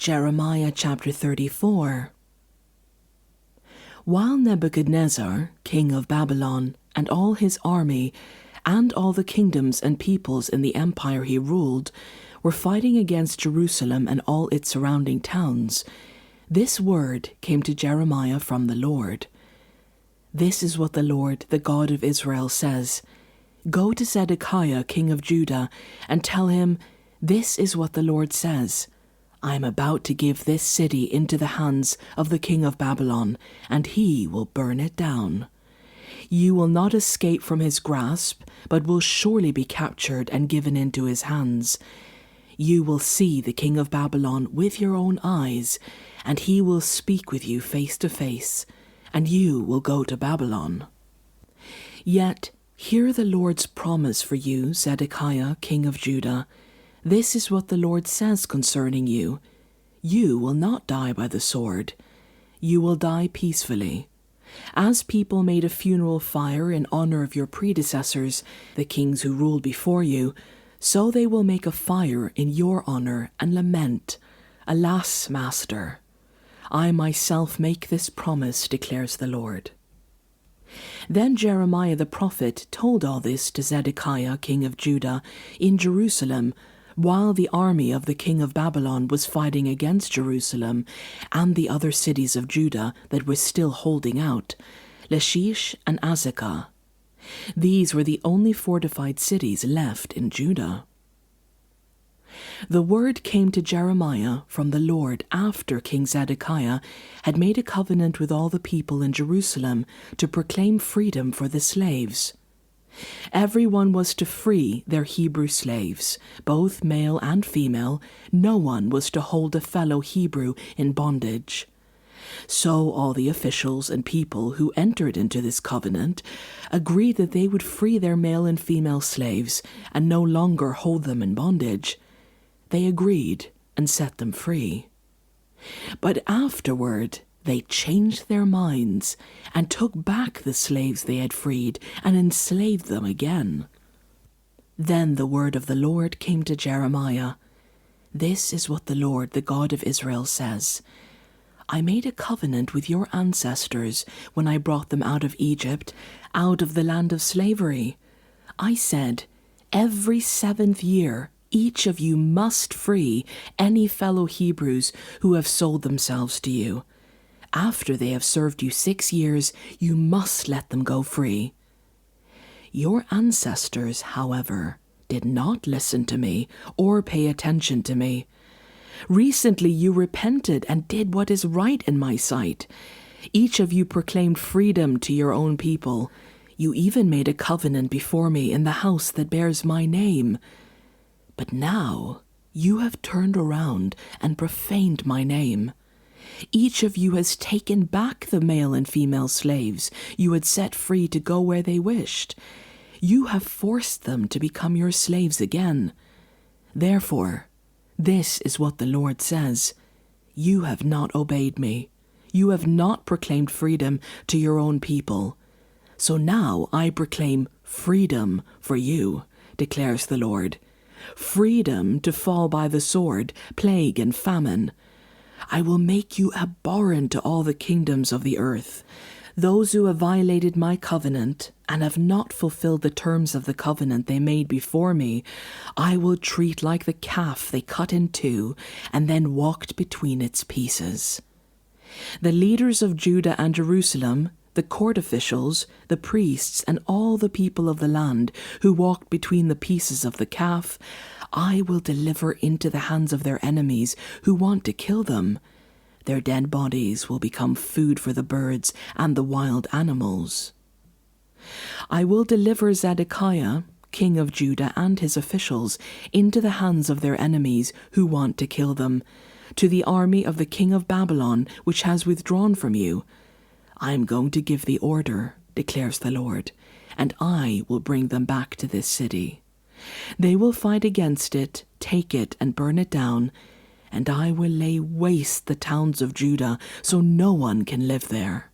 Jeremiah chapter 34. While Nebuchadnezzar, king of Babylon, and all his army, and all the kingdoms and peoples in the empire he ruled, were fighting against Jerusalem and all its surrounding towns, this word came to Jeremiah from the Lord. This is what the Lord, the God of Israel, says. Go to Zedekiah, king of Judah, and tell him, this is what the Lord says. I am about to give this city into the hands of the king of Babylon, and he will burn it down. You will not escape from his grasp, but will surely be captured and given into his hands. You will see the king of Babylon with your own eyes, and he will speak with you face to face, and you will go to Babylon. Yet hear the Lord's promise for you, Zedekiah, king of Judah. This is what the Lord says concerning you. You will not die by the sword. You will die peacefully. As people made a funeral fire in honor of your predecessors, the kings who ruled before you, so they will make a fire in your honor and lament. Alas, Master! I myself make this promise, declares the Lord. Then Jeremiah the prophet told all this to Zedekiah, king of Judah, in Jerusalem, while the army of the king of Babylon was fighting against Jerusalem and the other cities of Judah that were still holding out, Lachish and Azekah. These were the only fortified cities left in Judah. The word came to Jeremiah from the Lord after King Zedekiah had made a covenant with all the people in Jerusalem to proclaim freedom for the slaves. Everyone was to free their Hebrew slaves, both male and female. No one was to hold a fellow Hebrew in bondage. So all the officials and people who entered into this covenant agreed that they would free their male and female slaves and no longer hold them in bondage. They agreed and set them free. But afterward, they changed their minds and took back the slaves they had freed and enslaved them again. Then the word of the Lord came to Jeremiah. This is what the Lord, the God of Israel, says. I made a covenant with your ancestors when I brought them out of Egypt, out of the land of slavery. I said, every 7th year, each of you must free any fellow Hebrews who have sold themselves to you. After they have served you 6 years, you must let them go free. Your ancestors, however, did not listen to me or pay attention to me. Recently you repented and did what is right in my sight. Each of you proclaimed freedom to your own people. You even made a covenant before me in the house that bears my name. But now you have turned around and profaned my name. Each of you has taken back the male and female slaves you had set free to go where they wished. You have forced them to become your slaves again. Therefore, this is what the Lord says. You have not obeyed me. You have not proclaimed freedom to your own people. So now I proclaim freedom for you, declares the Lord. Freedom to fall by the sword, plague, and famine. I will make you abhorrent to all the kingdoms of the earth. Those who have violated my covenant and have not fulfilled the terms of the covenant they made before me, I will treat like the calf they cut in two and then walked between its pieces. The leaders of Judah and Jerusalem, the court officials, the priests, and all the people of the land who walked between the pieces of the calf, I will deliver into the hands of their enemies who want to kill them. Their dead bodies will become food for the birds and the wild animals. I will deliver Zedekiah, king of Judah, and his officials into the hands of their enemies who want to kill them, to the army of the king of Babylon, which has withdrawn from you. I am going to give the order, declares the Lord, and I will bring them back to this city. They will fight against it, take it, and burn it down, and I will lay waste the towns of Judah so no one can live there.